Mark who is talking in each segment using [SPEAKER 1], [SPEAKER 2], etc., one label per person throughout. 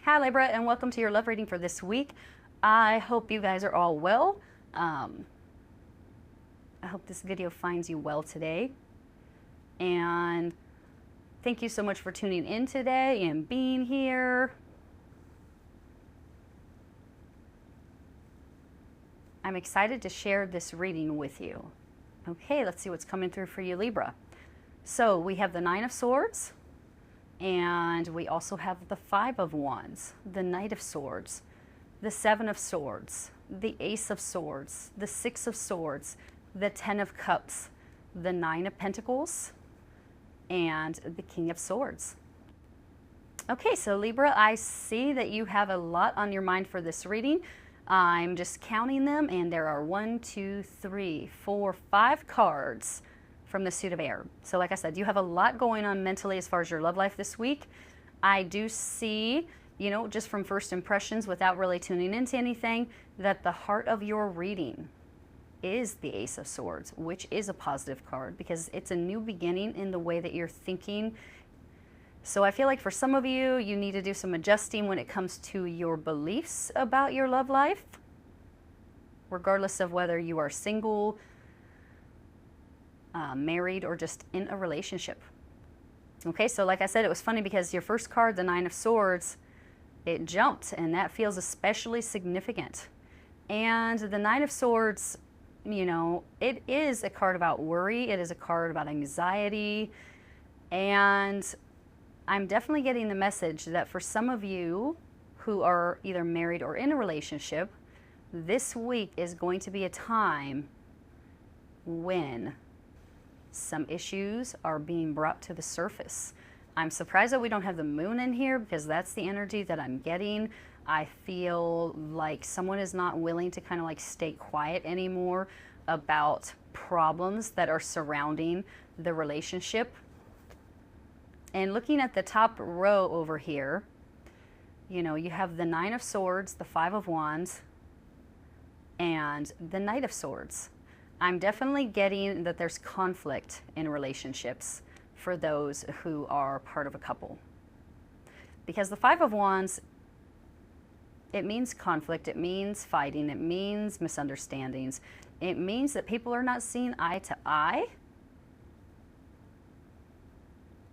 [SPEAKER 1] Hi Libra, and welcome to your love reading for this week. I hope you guys are all well. I hope this video finds you well today. And thank you so much for tuning in today and being here. I'm excited to share this reading with you. Okay, let's see what's coming through for you, Libra. So we have the Nine of Swords. And we also have the Five of Wands, the Knight of Swords, the Seven of Swords, the Ace of Swords, the Six of Swords, the Ten of Cups, the Nine of Pentacles, and the King of Swords. Okay, so Libra, I see that you have a lot on your mind for this reading. I'm just counting them, and there are 1, 2, 3, 4, 5 cards from the suit of air. So like I said, you have a lot going on mentally as far as your love life this week. I do see, just from first impressions without really tuning into anything, that the heart of your reading is the Ace of Swords, which is a positive card because it's a new beginning in the way that you're thinking. So I feel like for some of you, you need to do some adjusting when it comes to your beliefs about your love life, regardless of whether you are single, married, or just in a relationship. Okay, so like I said, it was funny because your first card, the Nine of Swords, it jumped, and that feels especially significant. And the Nine of Swords, it is a card about worry. It is a card about anxiety. And I'm definitely getting the message that for some of you who are either married or in a relationship, this week is going to be a time when some issues are being brought to the surface. I'm surprised that we don't have the moon in here because that's the energy that I'm getting. I feel like someone is not willing to kind of like stay quiet anymore about problems that are surrounding the relationship. And looking at the top row over here, you have the Nine of Swords, the Five of Wands, and the Knight of Swords. I'm definitely getting that there's conflict in relationships for those who are part of a couple. Because the Five of Wands, it means conflict, it means fighting, it means misunderstandings. It means that people are not seeing eye to eye.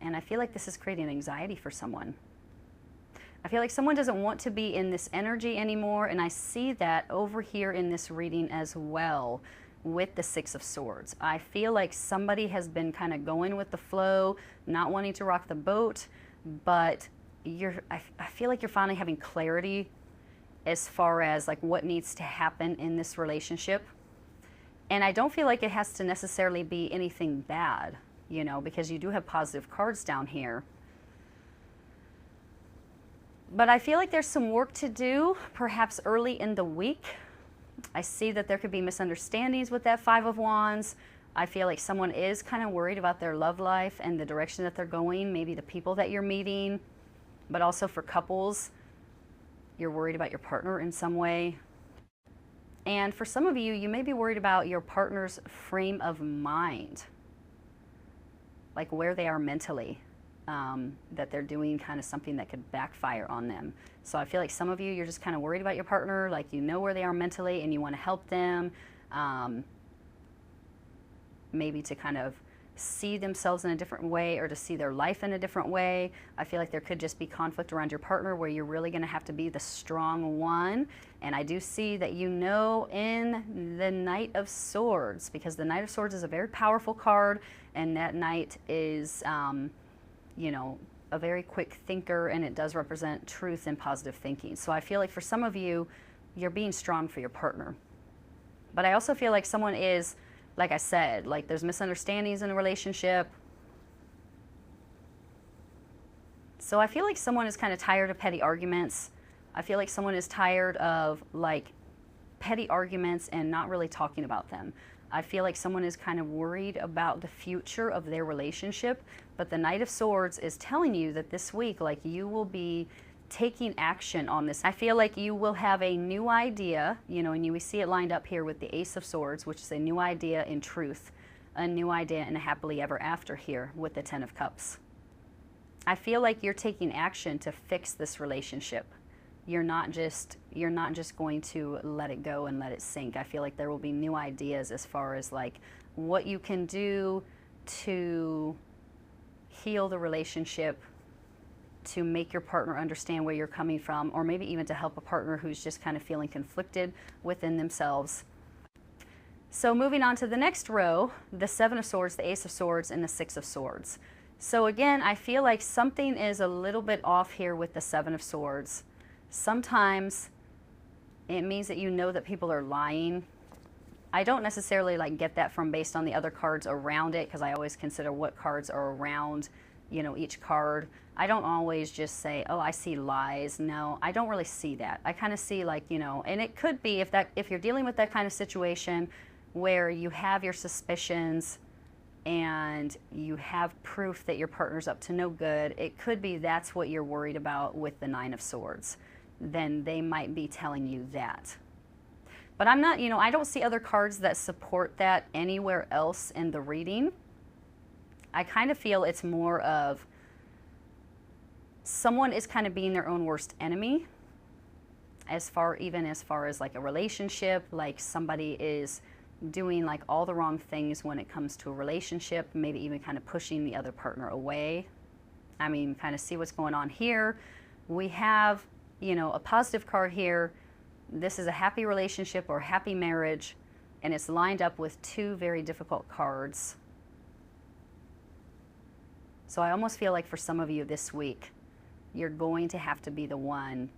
[SPEAKER 1] And I feel like this is creating anxiety for someone. I feel like someone doesn't want to be in this energy anymore, and I see that over here in this reading as well. With the Six of Swords, I feel like somebody has been kind of going with the flow, not wanting to rock the boat, but I feel like you're finally having clarity as far as like what needs to happen in this relationship. And I don't feel like it has to necessarily be anything bad, because you do have positive cards down here. But I feel like there's some work to do, perhaps early in the week. I see that there could be misunderstandings with that Five of Wands. I feel like someone is kind of worried about their love life and the direction that they're going, maybe the people that you're meeting, but also for couples, you're worried about your partner in some way. And for some of you, you may be worried about your partner's frame of mind, like where they are mentally. That they're doing kind of something that could backfire on them. So I feel like some of you, you're just kind of worried about your partner, like where they are mentally and you want to help them, maybe to kind of see themselves in a different way or to see their life in a different way. I feel like there could just be conflict around your partner where you're really going to have to be the strong one. And I do see that in the Knight of Swords, because the Knight of Swords is a very powerful card, and that Knight is a very quick thinker, and it does represent truth and positive thinking. So I feel like for some of you, you're being strong for your partner. But I also feel like someone is, like I said, like there's misunderstandings in a relationship. So I feel like someone is kind of tired of petty arguments. I feel like someone is tired of like petty arguments and not really talking about them. I feel like someone is kind of worried about the future of their relationship, but the Knight of Swords is telling you that this week, like you will be taking action on this. I feel like you will have a new idea, and we see it lined up here with the Ace of Swords, which is a new idea in truth, a new idea in a happily ever after here with the Ten of Cups. I feel like you're taking action to fix this relationship. you're not just going to let it go and let it sink. I feel like there will be new ideas as far as like what you can do to heal the relationship, to make your partner understand where you're coming from, or maybe even to help a partner who's just kind of feeling conflicted within themselves. So moving on to the next row, the Seven of Swords, the Ace of Swords, and the Six of Swords. So again, I feel like something is a little bit off here with the Seven of Swords. Sometimes it means that you know that people are lying. I don't necessarily like get that from based on the other cards around it, because I always consider what cards are around, you know, each card. I don't always just say, oh, I see lies. No, I don't really see that. I kind of see like, you know, and it could be if you're dealing with that kind of situation where you have your suspicions and you have proof that your partner's up to no good, it could be that's what you're worried about with the Nine of Swords. Then they might be telling you that. But I'm not, you know, I don't see other cards that support that anywhere else in the reading. I kind of feel it's more of someone is kind of being their own worst enemy, even as far as like a relationship, like somebody is doing like all the wrong things when it comes to a relationship, maybe even kind of pushing the other partner away. I mean, kind of see what's going on here. We have, you know, a positive card here. This is a happy relationship or happy marriage, and it's lined up with two very difficult cards. So I almost feel like for some of you this week, you're going to have to be the one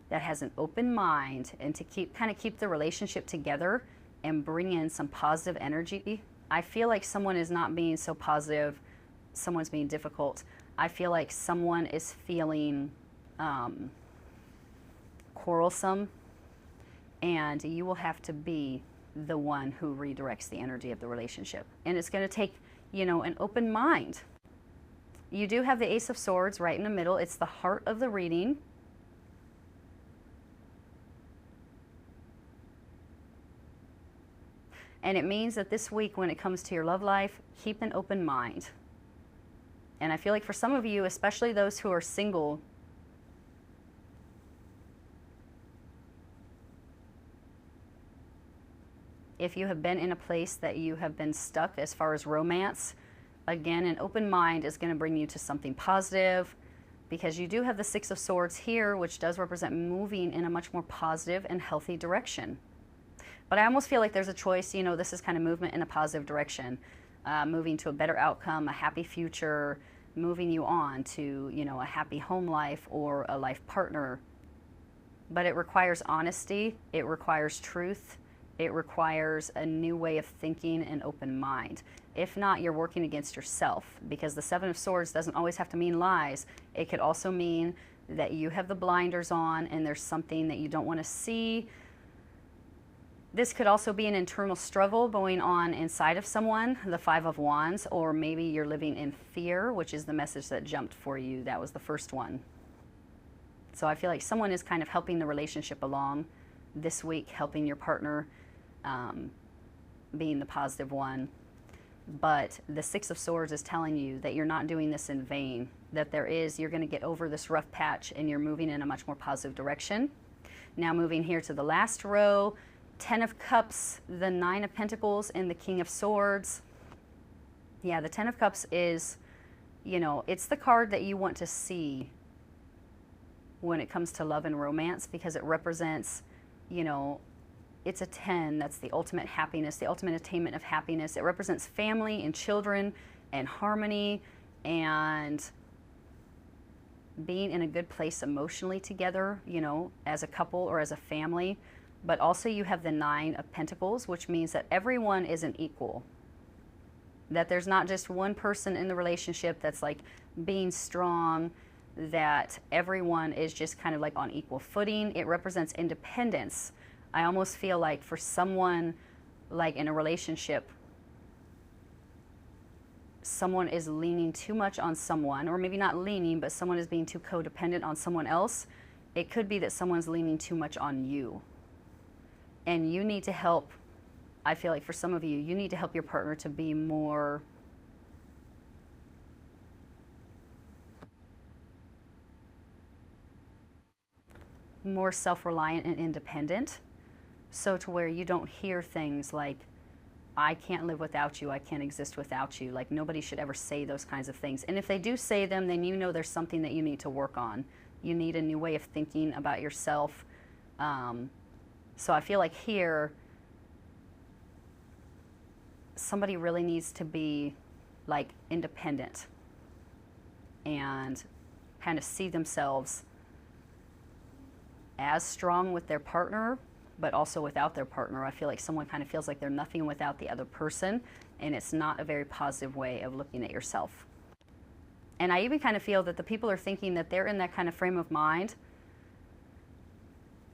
[SPEAKER 1] that has an open mind and to keep the relationship together and bring in some positive energy. I feel like someone is not being so positive, someone's being difficult. I feel like someone is feeling quarrelsome, and you will have to be the one who redirects the energy of the relationship. And it's going to take, you know, an open mind. You do have the Ace of Swords right in the middle. It's the heart of the reading. And it means that this week, when it comes to your love life, keep an open mind. And I feel like for some of you, especially those who are single, if you have been in a place that you have been stuck as far as romance, again, an open mind is going to bring you to something positive, because you do have the Six of Swords here, which does represent moving in a much more positive and healthy direction. But I almost feel like there's a choice, you know, this is kind of movement in a positive direction, moving to a better outcome, a happy future, moving you on to, you know, a happy home life or a life partner. But it requires honesty, it requires truth, it requires a new way of thinking and open mind. If not, you're working against yourself, because the Seven of Swords doesn't always have to mean lies. It could also mean that you have the blinders on and there's something that you don't want to see. This could also be an internal struggle going on inside of someone, the Five of Wands, or maybe you're living in fear, which is the message that jumped for you. That was the first one. So I feel like someone is kind of helping the relationship along this week, helping your partner, being the positive one. But the Six of Swords is telling you that you're not doing this in vain, that you're going to get over this rough patch and you're moving in a much more positive direction. Now moving here to the last row, Ten of Cups, the Nine of Pentacles, and the King of Swords. Yeah, the Ten of Cups is, you know, it's the card that you want to see when it comes to love and romance, because it represents, you know, it's a 10, that's the ultimate happiness, the ultimate attainment of happiness. It represents family and children and harmony and being in a good place emotionally together, you know, as a couple or as a family. But also you have the Nine of Pentacles, which means that everyone is an equal. That there's not just one person in the relationship that's like being strong, that everyone is just kind of like on equal footing. It represents independence. I almost feel like for someone like in a relationship, someone is leaning too much on someone, or maybe not leaning, but someone is being too codependent on someone else. It could be that someone's leaning too much on you. And you need to help, I feel like for some of you, you need to help your partner to be more more self-reliant and independent. So to where you don't hear things like, I can't live without you, I can't exist without you. Like, nobody should ever say those kinds of things. And if they do say them, then you know there's something that you need to work on. You need a new way of thinking about yourself. So I feel like here, somebody really needs to be like independent and kind of see themselves as strong with their partner, but also without their partner. I feel like someone kind of feels like they're nothing without the other person, and it's not a very positive way of looking at yourself. And I even kind of feel that the people are thinking that they're in that kind of frame of mind,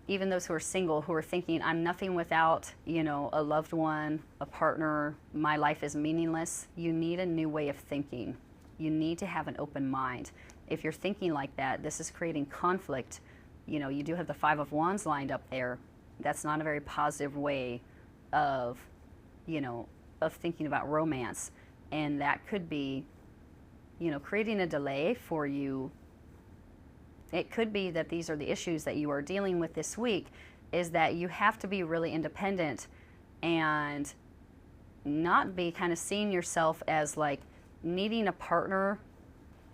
[SPEAKER 1] even those who are single, who are thinking, I'm nothing without, you know, a loved one, a partner, my life is meaningless. You need a new way of thinking. You need to have an open mind. If you're thinking like that, this is creating conflict. You know, you do have the Five of Wands lined up there. That's not a very positive way of, you know, of thinking about romance. And that could be, you know, creating a delay for you. It could be that these are the issues that you are dealing with this week, is that you have to be really independent and not be kind of seeing yourself as like needing a partner.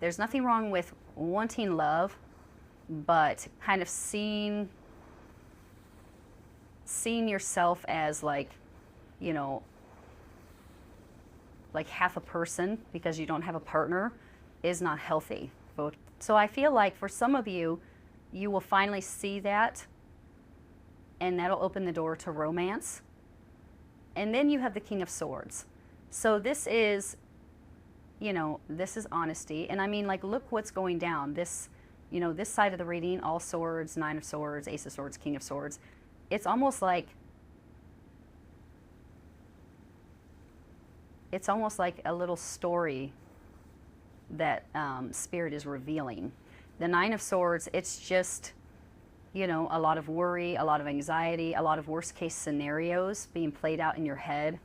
[SPEAKER 1] There's nothing wrong with wanting love, but kind of seeing yourself as like, you know, like half a person because you don't have a partner is not healthy. So I feel like for some of you, you will finally see that, and that'll open the door to romance. And then you have the King of Swords. So this is, you know, this is honesty. And I mean, like, look what's going down. This, you know, this side of the reading, all swords, Nine of Swords, Ace of Swords, King of Swords. It's almost like a little story that Spirit is revealing. The Nine of Swords, it's just, you know, a lot of worry, a lot of anxiety, a lot of worst case scenarios being played out in your head.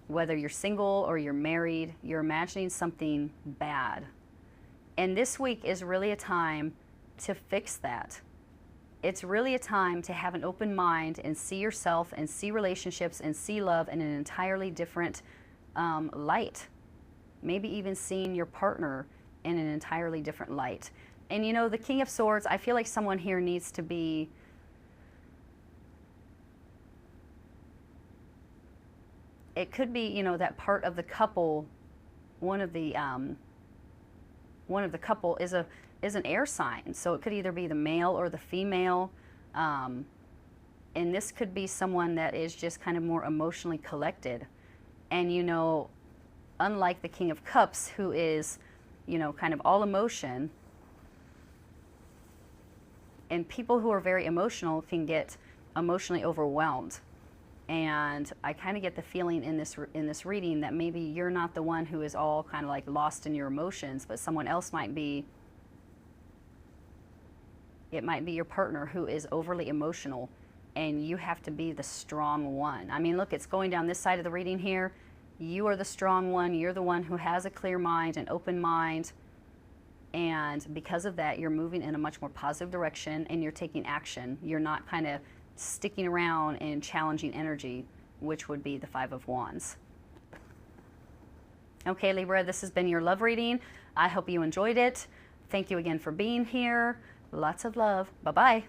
[SPEAKER 1] Whether you're single or you're married, you're imagining something bad. And this week is really a time to fix that. It's really a time to have an open mind and see yourself and see relationships and see love in an entirely different light. Maybe even seeing your partner in an entirely different light. And you know, the King of Swords, I feel like someone here needs to be, it could be, you know, that part of the couple, one of the couple is an air sign. So it could either be the male or the female. And this could be someone that is just kind of more emotionally collected. And you know, unlike the King of Cups, who is, you know, kind of all emotion, and people who are very emotional can get emotionally overwhelmed. And I kind of get the feeling in this reading that maybe you're not the one who is all kind of like lost in your emotions, but someone else might be. It might be your partner who is overly emotional, and you have to be the strong one. I mean, look, it's going down this side of the reading here. You are the strong one. You're the one who has a clear mind, an open mind. And because of that, you're moving in a much more positive direction, and you're taking action. You're not kind of sticking around in challenging energy, which would be the Five of Wands. Okay, Libra, this has been your love reading. I hope you enjoyed it. Thank you again for being here. Lots of love. Bye-bye.